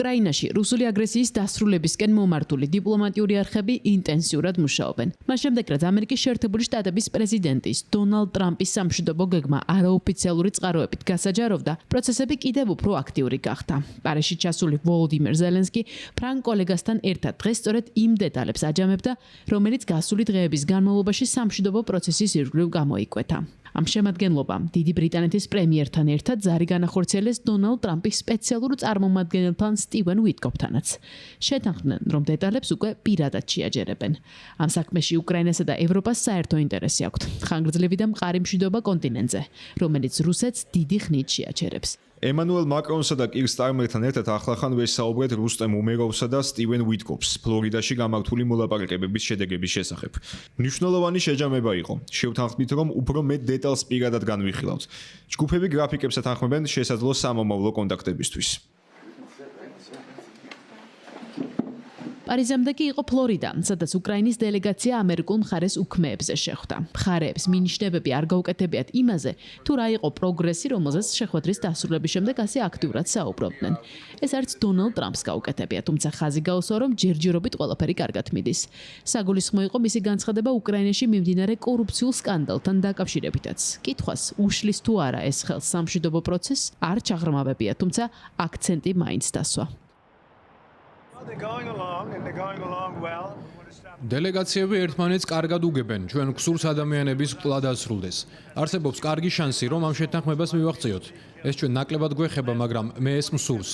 უკრაინაში რუსული აგრესიის დასრულებისკენ მომართული დიპლომატიური არხები ინტენსიურად მუშაობენ. მას შემდეგ, რაც ამერიკის შეერთებული შტატების პრეზიდენტის დონალდ ტრამპის სამშვიდობო გეგმა არაოფიციალური წყაროებით გასაჯაროვდა, პროცესები კიდევ უფრო აქტიური გახდა. პარიზში ჩასული ვოლოდიმირ ზელენსკი ფრანგ კოლეგასთან ერთად დღეს სწორედ იმ დეტალებს აჯამებდა, რომელიც გასული დღეების განმავლობაში სამშვიდობო პროცესის ირგვლივ გამოიკვეთა. ამ შემადგენლობამ დიდი ბრიტანეთის პრემიერთან ერთად ზარი განახორციელეს დონალდ ტრამპის სპეციალურ წარმომადგენელთან სტივენ ვიტკოფთანაც. შეთანხმდნენ, რომ დეტალებს უკვე პირადად შეაჯერებენ. ამ საქმეში უკრაინასა და ევროპას საერთო ინტერესი აქვთ. ხანგრძლივი და მყარი მშვიდობა კონტინენტზე, რომელიც რუსეთს დიდი ხნით შეაჩერებს. ემანუელ მაკრონსა და კირ სტარმერთან ერთად ახლახან ვესაუბრეთ რუსტემ უმეროვსა და სტივენ ვიტკოფს ფლორიდაში გამართული მოლაპარაკებების შედეგების შესახებ. მნიშვნელოვანი შეჯამება იყო. შევთანხმდით, რომ უფრო მეტ დეტალს პირადად განვიხილავთ. ჯგუფები გრაფიკებს ეთანხმებენ შესაძლო სამომავლო კონტაქტებისთვის. პარიზამდე კი იყო ფლორიდა, სადაც უკრაინის დელეგაცია ამერიკულ მხარეს უქმეებზე შეხვდა. მხარეებს მინიშნებები არ გაუკეთებიათ იმაზე, თუ რა იყო პროგრესი, რომელზეც შეხვედრის დასრულების შემდეგ ასე აქტიურად საუბრობდნენ. ეს არც დონალდ ტრამპს გაუკეთებია, თუმცა ხაზი გაუსვა, რომ ჯერჯერობით ყველაფერი კარგად მიდის. საგულისხმო იყო მისი განცხადება უკრაინაში მიმდინარე კორუფციულ სკანდალთან დაკავშირებითაც. კითხვას უშლის თუ არა ეს ხელს სამშვიდობო პროცესს არ ჩაღრმავებია, თუმცა აქცენტი მაინც დასვა. დელეგაციები ერთმანეთს კარგად უგებენ, ჩვენ გსურს ადამიანების ყლა დასრულდეს. არსებობს კარგი შანსი, რომ ამ შეთანხმებას მივაღწიოთ. ეს ჩვენ ნაკლებად გვეხება, მაგრამ მე ეს მსურს.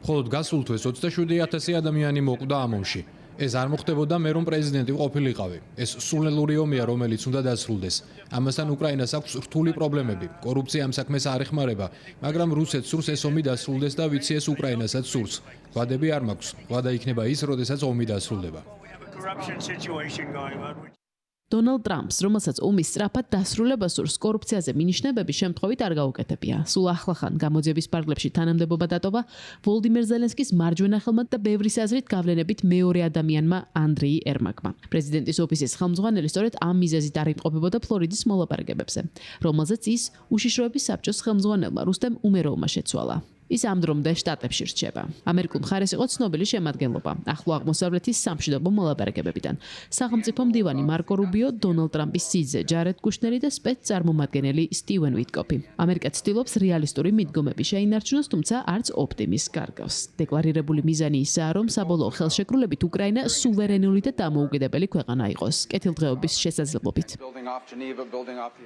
მხოლოდ გასულ თვეს 27,000 ადამიანი მოკვდა ამ ომში. ეს არ მოხდებოდა მე რომ პრეზიდენტი ყოფილიყავი. ეს სულელური ომია, რომელიც უნდა დასრულდეს. ამასთან უკრაინას აქვს რთული პრობლემები. კორუფცია ამ საქმეს არ ეხმარება, მაგრამ რუსეთს სურს ეს ომი დასრულდეს და ვიცი ეს უკრაინასაც სურს. ვადები არ მაქვს. ვადა იქნება ის, როდესაც ომი დასრულდება. დონალდ ტრამპს, რომელსაც ომის სწრაფად დასრულებას სურს, კორუფციაზე მინიშნებები შემთხვევით არ გაუკეთებია. სულ ახლახან გამოძიების პარკლებში თანამდებობა დატოვა ვოლოდიმირ ზელენსკის მარჯვენა ხელმა და ბევრის აზრით გავლენებით მეორე ადამიანმა ანდრეი ერმაკმა. პრეზიდენტის ოფისის ხელმძღვანელი სწორედ ამ მიზეზით არ იმყოფებოდა ფლორიდის მოლაპარაკებებზე, რომელზეც ის უშიშროების საბჭოს ხელმძღვანელმა რუსტემ უმეროვმა შეცვალა. ის ამ დრომდე შტატებში რჩება. ამერიკულ მხარეს იყო ცნობილი შემადგენლობა, ახლო აღმოსავლეთის სამშვიდობო მოლაპარაკებებიდან. სახელმწიფო მდივანი მარკო რუბიო, დონალდ ტრამპის სიძე ჯარედ კუშნერი და სპეცწარმომადგენელი სტივენ ვიტკოფი. ამერიკა ცდილობს რეალისტური მიდგომები შეინარჩუნოს, თუმცა არც ოპტიმიზმს გარგავს. დეკლარირებული მიზანი ისაა, რომ საბოლოო ხელშეკრულებით უკრაინა სუვერენული და დამოუკიდებელი ქვეყანა იყოს, კეთილდღეობის შესაძლებლობით.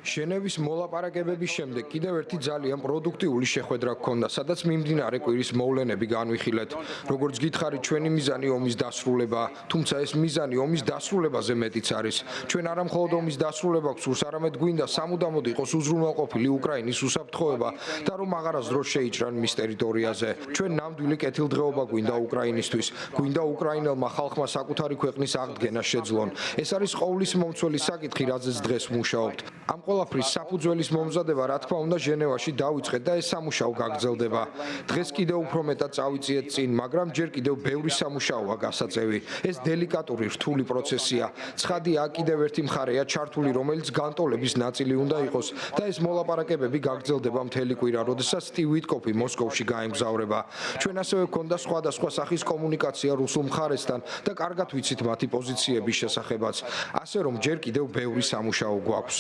ჟენევის მოლაპარაკებების შემდეგ კიდევ ერთი ძალიან პროდუქტიული შეხვედრა გქონდა, სადაც მიმდინარე კვირის მოვლენები განვიხილეთ. როგორც გითხარით, ჩვენი მიზანი ომის დასრულება, თუმცა ეს მიზანი ომის დასრულებაზე მეტიც არის. ჩვენ არა მხოლოდ ომის დასრულება გვსურს, არამედ გვინდა სამუდამოდ იყოს უზრუნველყოფილი უკრაინის უსაფრთხოება და რომ აღარასდროს შეიჭრან მის ტერიტორიაზე. ჩვენ ნამდვილი კეთილდღეობა გვინდა უკრაინისთვის, გვინდა უკრაინელმა ხალხმა საკუთარი ქვეყნის აღდგენა შეძლონ. ეს არის ყოვლის მომცველი საკითხი, რაზეც დღეს მუშაობთ. ამ ყველაფრის საფუძველის მომზადება, რა თქმა უნდა, ჟენევაში დავიწყეთ და ეს სამუშაო გაგრძელდება. დღეს კიდევ უფრო მეტად წავიწიეთ წინ, მაგრამ ჯერ კიდევ ბევრი სამუშაოა გასაწევი. ეს დელიკატური რთული პროცესია. ცხადია, კიდევ ერთი მხარეა ჩართული, რომელიც განტოლების ნაწილი უნდა იყოს და ეს მოლაპარაკებები გაგრძელდება მთელი კვირა, როდესაც სტივ ვიტკოფი მოსკოვში გაემგზავრება. ჩვენ ასევე გქონდა სხვადასხვა სახის კომუნიკაცია რუსულ მხარესთან და კარგად ვიცით მათი პოზიციების შესახებაც. ასე რომ ჯერ კიდევ ბევრი სამუშაო გვაქვს.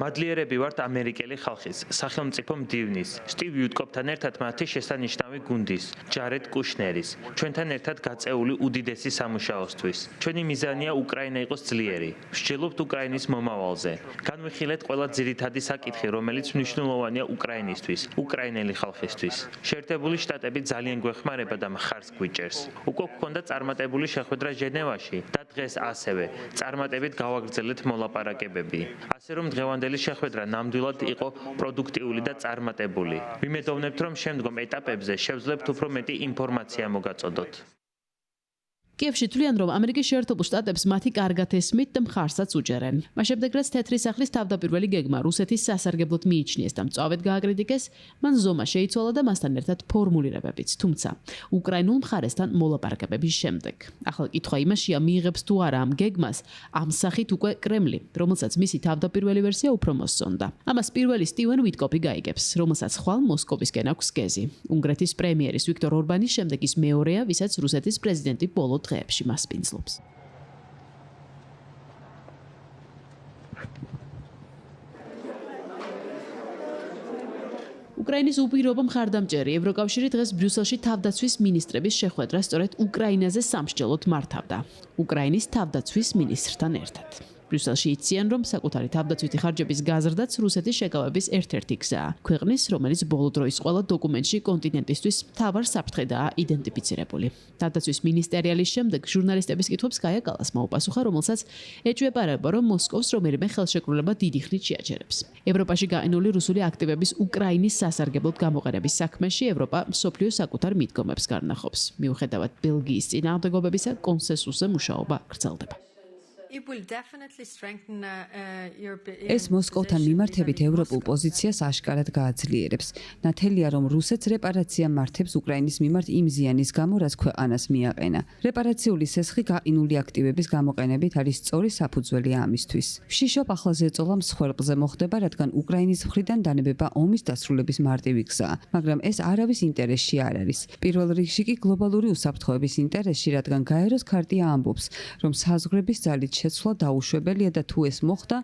მადლიერები ვართ ამერიკელი ხალხის, სახელმწიფო მდივნის, სტივ ვიტკოფთან ერთად მათი შესანიშნავი გუნდის, ჯარედ კუშნერის, ჩვენთან ერთად გაწეული უდიდესი სამუშაოსთვის. ჩვენი მიზანია უკრაინა იყოს ძლიერი. ვსჯელობთ უკრაინის მომავალზე. განვიხილეთ ყველა ძირითადი საკითხი, რომელიც მნიშვნელოვანია უკრაინისთვის, უკრაინელი ხალხისთვის. შეერთებული შტატები ძალიან გვეხმარება და მხარს გვიჭერს. უკვე გქონდა წარმატებული შეხვედრა ჟენევაში და დღეს ასევე წარმატებით გავაგრძელეთ მოლაპარაკებები. ასე რომ დღევანდელი შეხვედრა ნამდვილად იყო პროდუქტიული და წარმატებული. ვიმედოვნებთ, რომ შემდგომ ეტაპებზე შევძლებთ უფრო მეტი ინფორმაცია მოგაწოდოთ. კიევში თვლიან, რომ ამერიკის შეერთებულ შტატებს მათი კარგად ესმით და მხარსაც უჭერენ. მას შემდეგ, რაც თეთრი სახლის თავდაპირველი გეგმა რუსეთის სასარგებლოდ მიიჩნიეს და მწვავედ გააკრიტიკეს, მან ზომა შეიცვალა და მასთან ერთად ფორმულირებებიც, თუმცა უკრაინულ მხარესთან მოლაპარაკებების შემდეგ. ახლა კითხვა იმაშია, მიიღებს თუ არა ამ გეგმას ამ სახით უკვე კრემლი, რომელსაც მისი თავდაპირველი ვერსია უფრო მოსწონდა. ამას პირველი სტივენ ვიტკოპი გაიგებს, რომელსაც ხვალ მოსკოვისკენ აქვს გეზი. უნგრეთის პრემიერის ვიქტორ ორბანის შემდეგ ის მეორეა, ვისაც რუსეთის პრეზიდენტი ბოლო დღეებში მას პინძლობს. უკრაინის უპირობო მხარდამჭერი ევროკავშირი დღეს ბრიუსელში თავდაცვის მინისტრების შეხვედრას სწორედ უკრაინაზე სამშჯელოდ მართავდა. უკრაინის თავდაცვის მინისტრთან ერთად. ბრიუსელში იციან, რომ საკუთარი თავდაცვითი ხარჯების გაზრდაც რუსეთის შეკავების ერთ-ერთი გზაა. ქვეყნის, რომელიც ბოლო დროის ყველა დოკუმენტში კონტინენტისთვის მთავარ საფრთხედაა იდენტიფიცირებული. თავდაცვის მინისტერიალის შემდეგ ჟურნალისტების კითხვებს გაია კალას მოუპასუხა, რომელსაც ეჭვებარება, რომ მოსკოვს რომელიმე ხელშეკრულება დიდი ხნით შეაჩერებს. ევროპაში გაყინული რუსული აქტივების უკრაინის სასარგებლოდ გამოყენების საქმეში ევროპა მსოფლიო საკუთარ მიდგომებს გარნახობს. მიუხედავად ბელგიის წინააღმდეგობებისა, კონსენსუსზე მუშაობა გრძელდება. ეს მოსკოვთან მიმართებით ევროპულ პოზიციას აშკარად გააძლიერებს. ნათელია, რომ რუსეთს რეპარაცია მართებს უკრაინის მიმართ იმ ზიანის გამო, რაც ქვეყანას მიაყენა. რეპარაციული სესხი გაყინული აქტივების გამოყენებით არის სწორი საფუძველი ამისთვის. შიშობ ახლა ზეწოლა მსხვერპლზე მოხდება, რადგან უკრაინის მხრიდან დანებება ომის დასრულების მარტივი გზაა, მაგრამ ეს არავის ინტერესში არ არის. პირველ რიგში კი გლობალური უსაფრთხოების ინტერესში, რადგან გაეროს ქარტია ამბობს, რომ საზღვრების ძალით შეცვლა დაუშვებელია და თუ ეს მოხდა,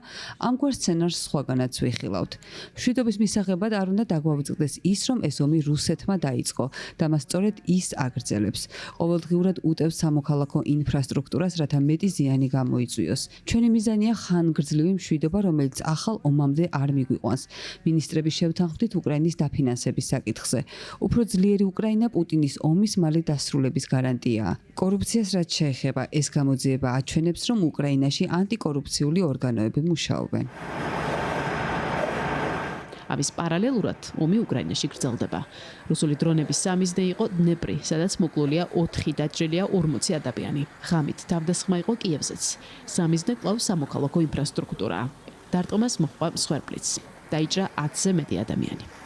ამგვარ სცენარს სხვაგანაც ვიხილავთ. მშვიდობის მისაღებად არ უნდა დაგვავიწყდეს ის, რომ ეს ომი რუსეთმა დაიწყო და მას სწორედ ის აგრძელებს. ყოველდღიურად უტევს სამოქალაქო ინფრასტრუქტურას, რათა მეტი ზიანი გამოიწვიოს. ჩვენი მიზანია ხანგრძლივი მშვიდობა, რომელიც ახალ ომამდე არ მიგვიყვანს. მინისტრების შევთანხმდით უკრაინის დაფინანსების საკითხზე. უფრო ძლიერი უკრაინა პუტინის ომის მალე დასრულების გარანტიაა. კორუფციას რაც შეეხება, ეს გამოძიება აჩვენებს, რომ უკრაინაში ანტიკორუფციული ორგანოები მუშაობენ. ამის პარალელურად ომი უკრაინაში გრძელდება. რუსული დრონების სამიზნე იყო დნეპრი, სადაც მოკლულია 4 დაჭრილია 40 ადამიანი. ღამით თავდასხმა იყო კიევზეც. სამიზნე კვლავ სამოქალაქო ინფრასტრუქტურაა. დარტყმას მოჰყვა მსხვერპლიც. დაიჭრა 10-ზე მეტი ადამიანი.